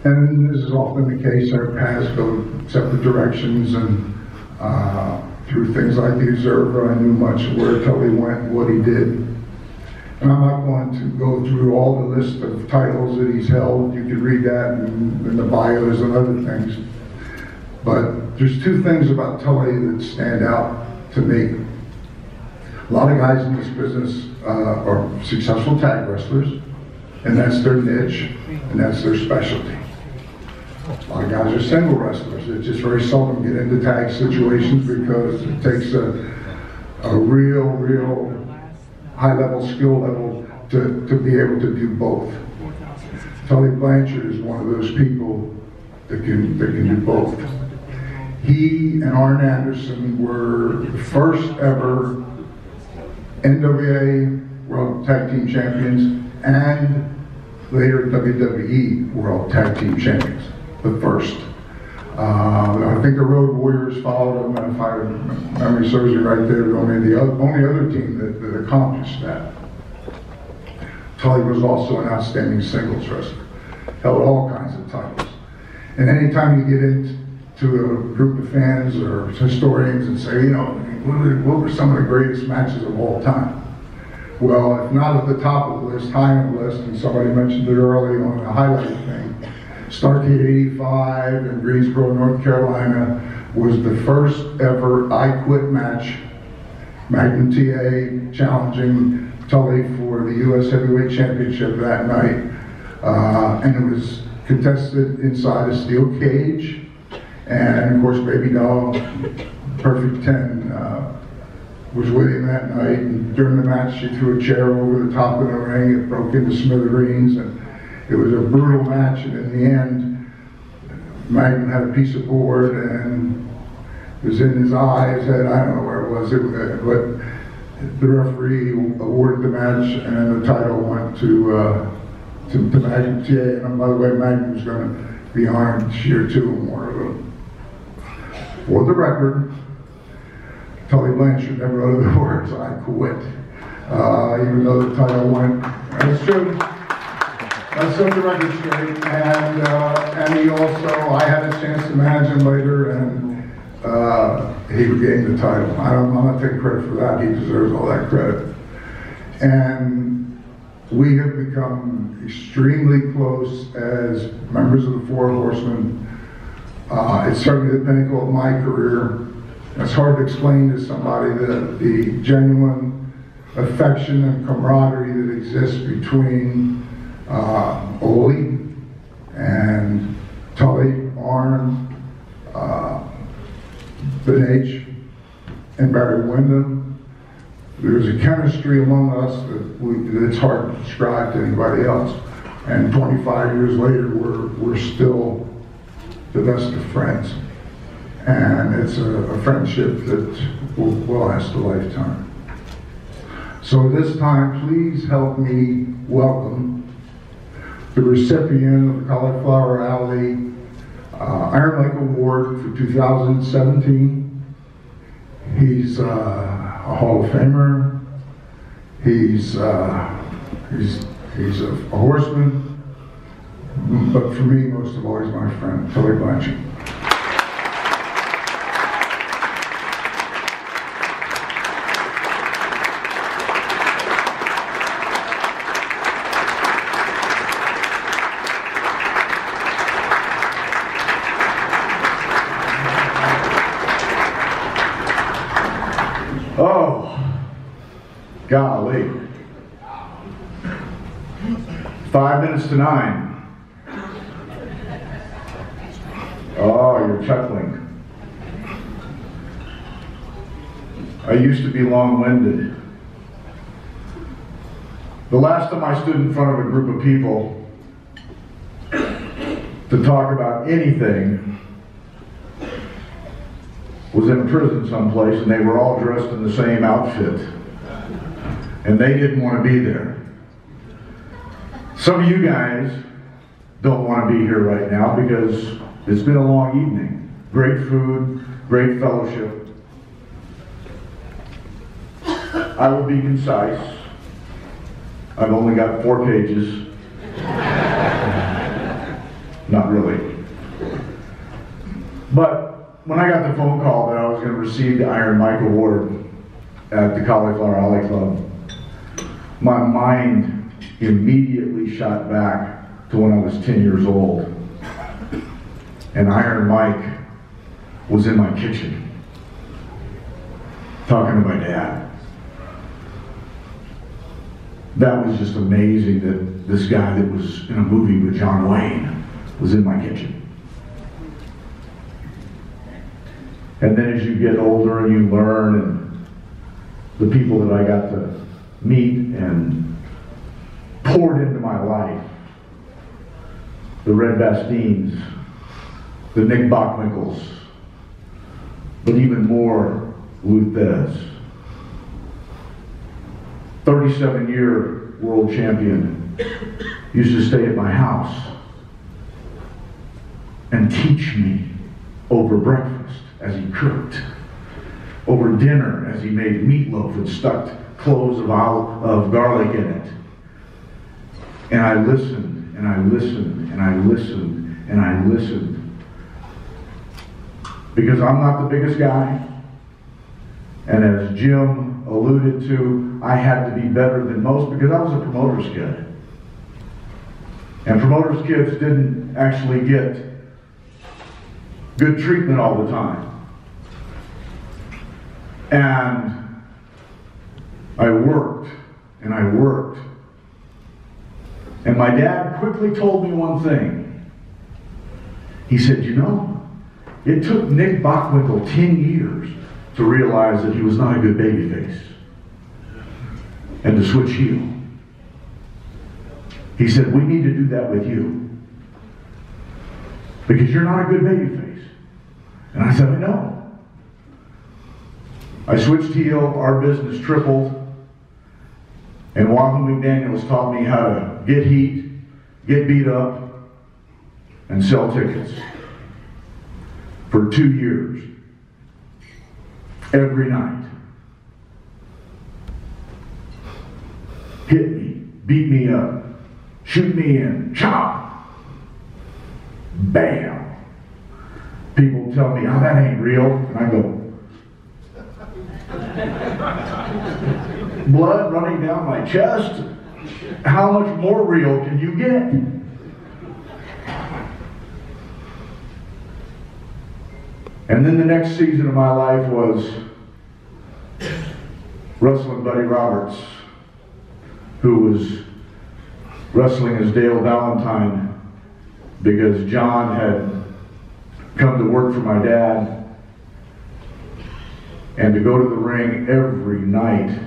And this is often the case, our paths go separate directions, and through things like the Observer, I knew much of where Tully went, what he did. And I'm not going to go through all the list of titles that he's held. You can read that in the bios and other things. But there's two things about Tully that stand out to me. A lot of guys in this business are successful tag wrestlers, and that's their niche, and that's their specialty. A lot of guys are single wrestlers. They just very seldom get into tag situations because it takes a real high-level skill level to be able to do both. Tully Blanchard is one of those people that can do both. He and Arn Anderson were the first ever NWA World Tag Team Champions and later WWE World Tag Team Champions. The first. I think the Road Warriors followed them, and if my memory serves me right, they were only other team that accomplished that. Tully was also an outstanding singles wrestler. Held all kinds of titles. And anytime you get into a group of fans or historians and say, you know, what were some of the greatest matches of all time? Well, if not at the top of the list, high on the list, and somebody mentioned it early on a highlight thing, Starrcade 85 in Greensboro, North Carolina was the first ever I Quit match. Magnum TA challenging Tully for the U.S. Heavyweight Championship that night. And it was contested inside a steel cage. And of course, Baby Doll, Perfect 10, was with him that night. And during the match, she threw a chair over the top of the ring. It broke into smithereens. And it was a brutal match, and in the end, Magnum had a piece of board, and it was in his eye, his head, I don't know where it was, but the referee awarded the match, and the title went to Magnum TA, and by the way, Magnum was going to be honored this year too, more of it. For the record, Tully Blanchard never uttered the words, I quit, even though the title went, that's true. Let's set the record straight, and he also, I had a chance to manage him later, and he regained the title. I'm not taking credit for that, he deserves all that credit. And we have become extremely close as members of the Four Horsemen. It's certainly the pinnacle of my career. It's hard to explain to somebody the genuine affection and camaraderie that exists between Ole and Tully, Arn, Ben H, and Barry Windham. There's a chemistry among us that it's hard to describe to anybody else. And 25 years later, we're still the best of friends. And it's a friendship that will last a lifetime. So this time, please help me welcome the recipient of the Cauliflower Alley Iron Lake Award for 2017. He's a Hall of Famer. He's a horseman, but for me, most of all, he's my friend, Tully Blanchard. Oh, golly. 5 minutes to 9. Oh, you're chuckling. I used to be long-winded. The last time I stood in front of a group of people to talk about anything was in a prison someplace, and they were all dressed in the same outfit, and they didn't want to be there. Some of you guys don't want to be here right now because it's been a long evening. Great food, great fellowship. I will be concise. I've only got 4 pages. Not really. But when I got the phone call that I was going to receive the Iron Mike Award at the Cauliflower Alley Club, my mind immediately shot back to when I was 10 years old. And Iron Mike was in my kitchen, talking to my dad. That was just amazing that this guy that was in a movie with John Wayne was in my kitchen. And then as you get older and you learn, and the people that I got to meet and poured into my life, the Red Bastines, the Nick Bockwinkel's, but even more, Luthez. 37-year world champion used to stay at my house and teach me over breakfast as he cooked, over dinner as he made meatloaf and stuck cloves of garlic in it. And I listened, and I listened, and I listened, and I listened. Because I'm not the biggest guy, and as Jim alluded to, I had to be better than most because I was a promoter's kid. And promoter's kids didn't actually get good treatment all the time. And I worked, and I worked. And my dad quickly told me one thing. He said, you know, it took Nick Bockwinkel 10 years to realize that he was not a good babyface and to switch heel. He said, we need to do that with you because you're not a good babyface. And I said, I know. I switched heel, our business tripled, and Wahoo McDaniels taught me how to get heat, get beat up, and sell tickets. For 2 years, every night. Hit me, beat me up, shoot me in, chop, bam. People tell me, oh, that ain't real, and I go, blood running down my chest, how much more real can you get? And then the next season of my life was wrestling Buddy Roberts, who was wrestling as Dale Valentine because John had come to work for my dad, and to go to the ring every night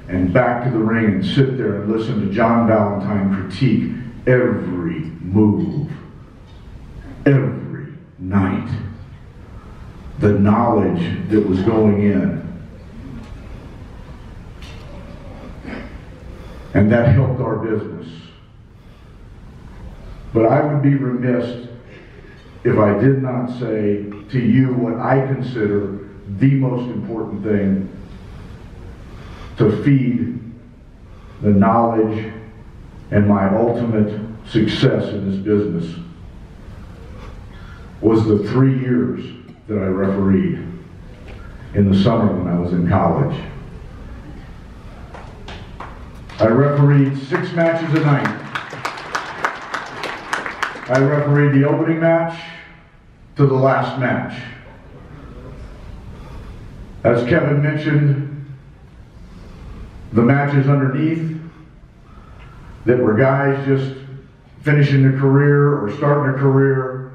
and back to the ring and sit there and listen to John Valentine critique every move, every night. The knowledge that was going in. And that helped our business. But I would be remiss if I did not say to you what I consider the most important thing to feed the knowledge and my ultimate success in this business was the 3 years that I refereed in the summer when I was in college. I refereed 6 matches a night. I refereed the opening match to the last match. As Kevin mentioned, the matches underneath that were guys just finishing their career or starting a career,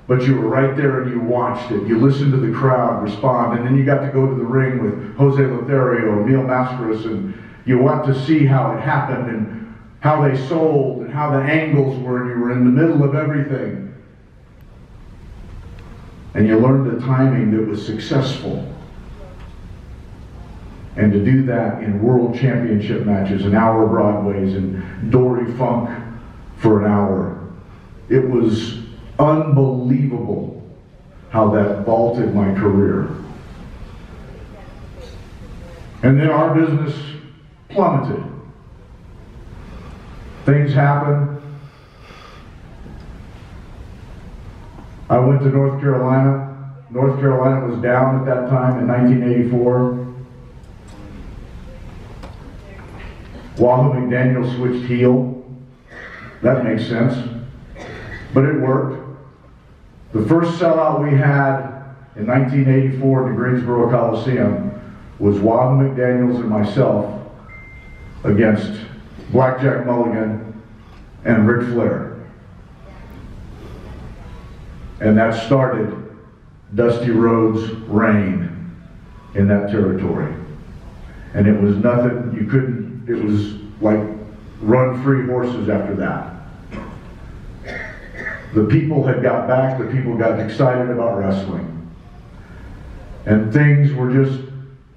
but you were right there and you watched it. You listened to the crowd respond, and then you got to go to the ring with Jose Lothario and Neil Mascaris, and you got to see how it happened and how they sold and how the angles were, and you were in the middle of everything. And you learned the timing that was successful. And to do that in world championship matches, an hour Broadways, and Dory Funk for an hour, it was unbelievable how that vaulted my career. And then our business plummeted. Things happen. I went to North Carolina. North Carolina was down at that time in 1984. Wahoo McDaniel switched heel. That makes sense. But it worked. The first sellout we had in 1984 in the Greensboro Coliseum was Wahoo McDaniels and myself against Blackjack Mulligan and Ric Flair. And that started Dusty Rhodes' reign in that territory. And it was nothing, you couldn't, it was like run free horses after that. The people had got back, the people got excited about wrestling. And things were just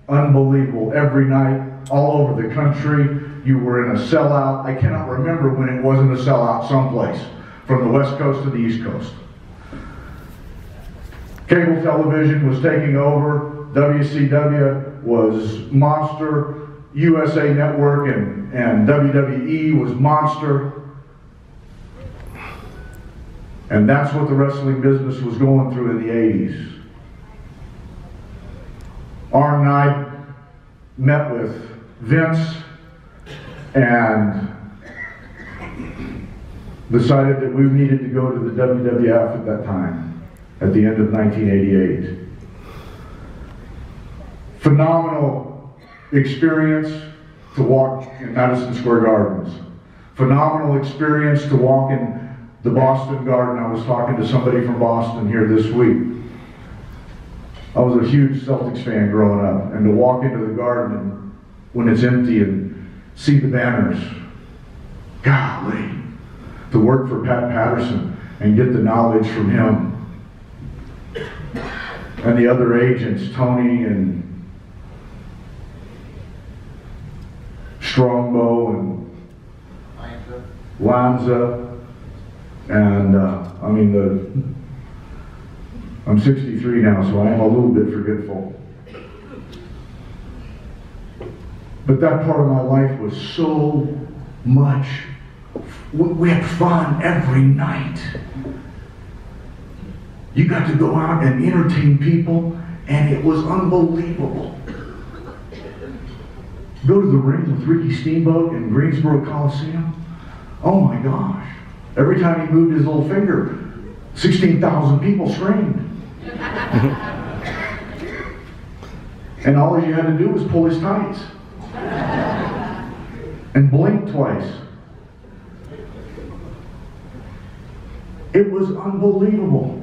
unbelievable. Every night, all over the country, you were in a sellout. I cannot remember when it wasn't a sellout someplace, from the West Coast to the East Coast. Cable television was taking over. WCW was monster. USA Network and WWE was monster. And that's what the wrestling business was going through in the 80s. Arn and I met with Vince and decided that we needed to go to the WWF at that time, at the end of 1988. Phenomenal experience to walk in Madison Square Gardens. Phenomenal experience to walk in the Boston Garden. I was talking to somebody from Boston here this week. I was a huge Celtics fan growing up, and to walk into the garden when it's empty and see the banners, golly, to work for Pat Patterson and get the knowledge from him and the other agents, Tony and Strongbow and Lanza, and I mean, I'm 63 now, so I am a little bit forgetful. But that part of my life was so much, we had fun every night. You got to go out and entertain people, and it was unbelievable. Go to the ring with Ricky Steamboat in Greensboro Coliseum. Oh my gosh. Every time he moved his little finger, 16,000 people screamed. And all you had to do was pull his tights and blink twice. It was unbelievable.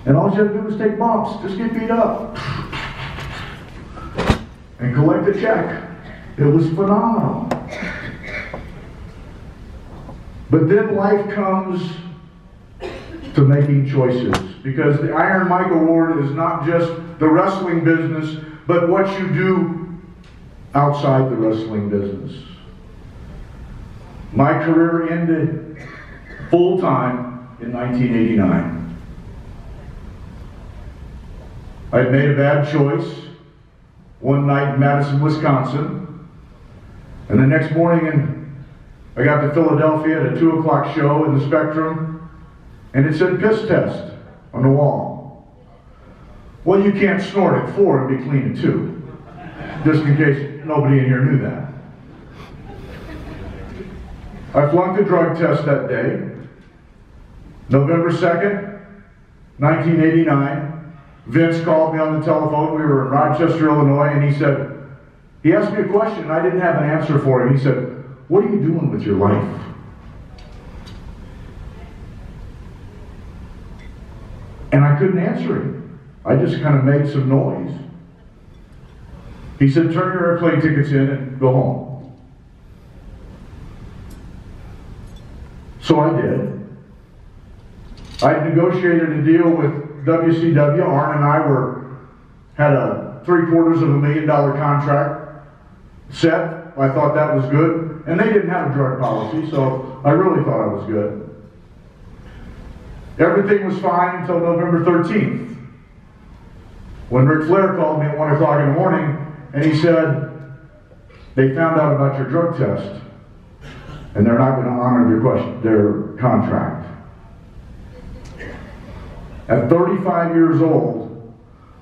And all you had to do was take bumps, just get beat up and collect a check. It was phenomenal. But then life comes to making choices, because the Iron Mike Award is not just the wrestling business, but what you do outside the wrestling business. My career ended full-time in 1989. I had made a bad choice one night in Madison, Wisconsin, and the next morning I got to Philadelphia at a 2 o'clock show in the Spectrum, and it said piss test on the wall. Well, you can't snort at 4 and be clean at 2, just in case nobody in here knew that. I flunked the drug test that day. November 2nd, 1989, Vince called me on the telephone. We were in Rochester, Illinois, and he asked me a question, and I didn't have an answer for him. He said, "What are you doing with your life?" And I couldn't answer him. I just kind of made some noise. He said, "Turn your airplane tickets in and go home." So I did. I negotiated a deal with WCW. Arn and I had a $750,000 contract set. I thought that was good. And they didn't have a drug policy, so I really thought I was good. Everything was fine until November 13th, when Ric Flair called me at 1 o'clock in the morning, and he said, "They found out about your drug test, and they're not going to honor their contract." At 35 years old,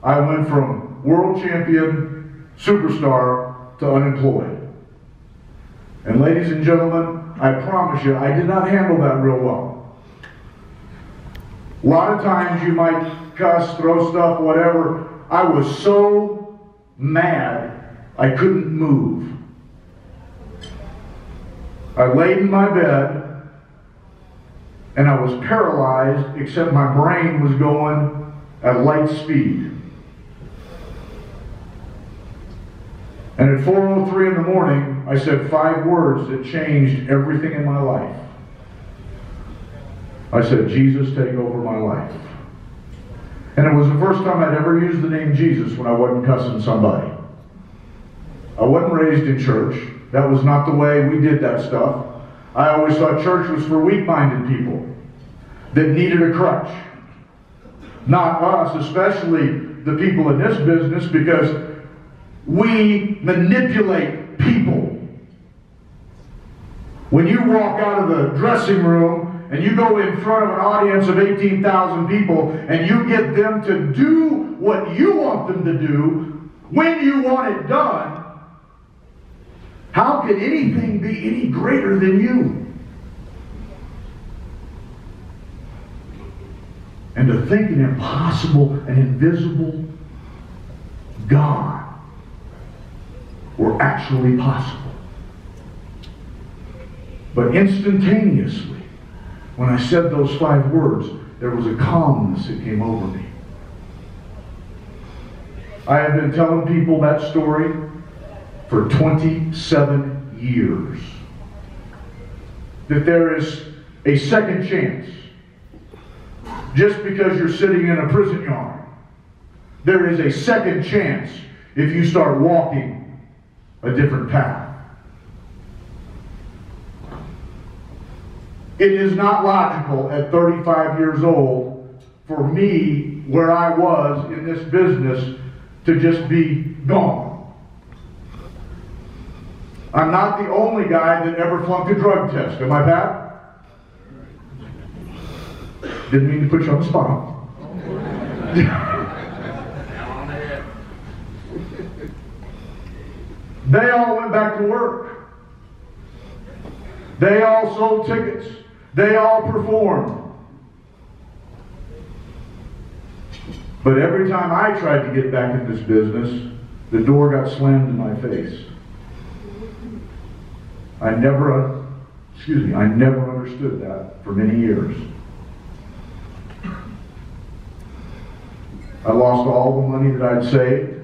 I went from world champion, superstar, to unemployed. And ladies and gentlemen, I promise you, I did not handle that real well. A lot of times you might cuss, throw stuff, whatever. I was so mad, I couldn't move. I laid in my bed, and I was paralyzed, except my brain was going at light speed. And at 4:03 in the morning, I said 5 words that changed everything in my life. I said, Jesus, take over my life. And it was the first time I'd ever used the name Jesus when I wasn't cussing somebody. I wasn't raised in church. That was not the way we did that stuff. I always thought church was for weak-minded people that needed a crutch. Not us, especially the people in this business, because we manipulate people. When you walk out of the dressing room and you go in front of an audience of 18,000 people and you get them to do what you want them to do when you want it done, how can anything be any greater than you? And to think an impossible and invisible God were actually possible. But instantaneously, when I said those 5 words, there was a calmness that came over me. I have been telling people that story for 27 years. That there is a second chance. Just because you're sitting in a prison yard, there is a second chance if you start walking a different path. It is not logical at 35 years old for me, where I was in this business, to just be gone. I'm not the only guy that ever flunked a drug test. Am I, Pat? Didn't mean to put you on the spot. They all went back to work. They all sold tickets. They all performed. But every time I tried to get back in this business, the door got slammed in my face. I never understood that for many years. I lost all the money that I'd saved.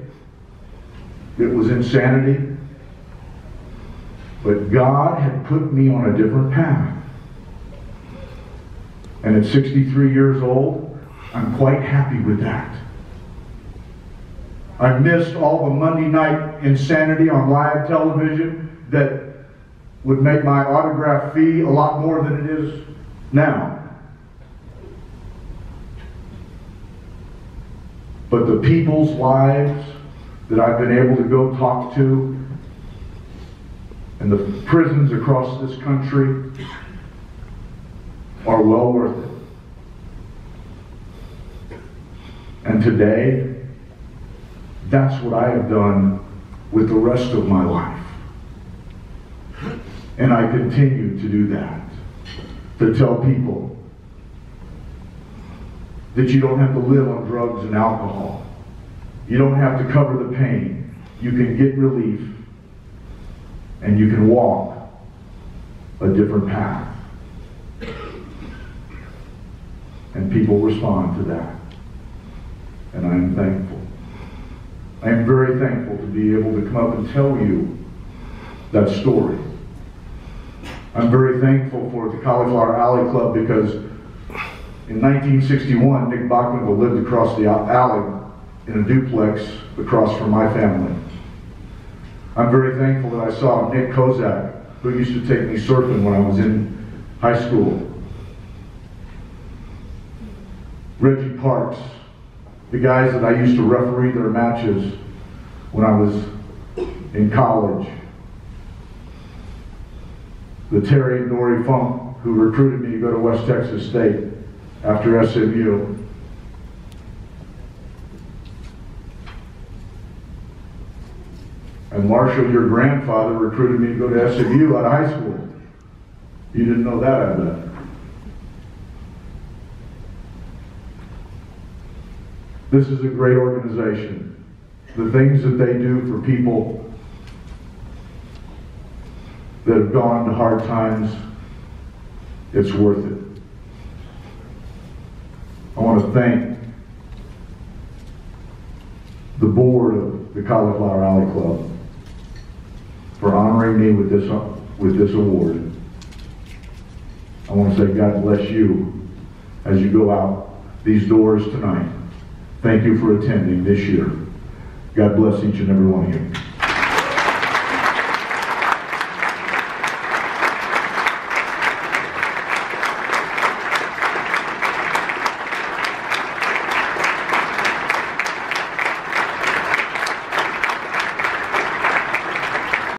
It was insanity. But God had put me on a different path. And at 63 years old, I'm quite happy with that. I missed all the Monday night insanity on live television that would make my autograph fee a lot more than it is now. But the people's lives that I've been able to go talk to, and the prisons across this country, are well worth it. And today, that's what I have done with the rest of my life. And I continue to do that. To tell people that you don't have to live on drugs and alcohol. You don't have to cover the pain. You can get relief. And you can walk a different path. And people respond to that. And I am thankful. I am very thankful to be able to come up and tell you that story. I'm very thankful for the Cauliflower Alley Club, because in 1961, Nick Bachman lived across the alley in a duplex across from my family. I'm very thankful that I saw Nick Kozak, who used to take me surfing when I was in high school. Reggie Parks, the guys that I used to referee their matches when I was in college. The Terry and Dory Funk, who recruited me to go to West Texas State after SMU. And Marshall, your grandfather, recruited me to go to SMU out of high school. You didn't know that, I bet. This is a great organization. The things that they do for people that have gone to hard times, it's worth it. I want to thank the board of the Cauliflower Alley Club for honoring me with this award. I want to say God bless you as you go out these doors tonight. Thank you for attending this year. God bless each and every one of you.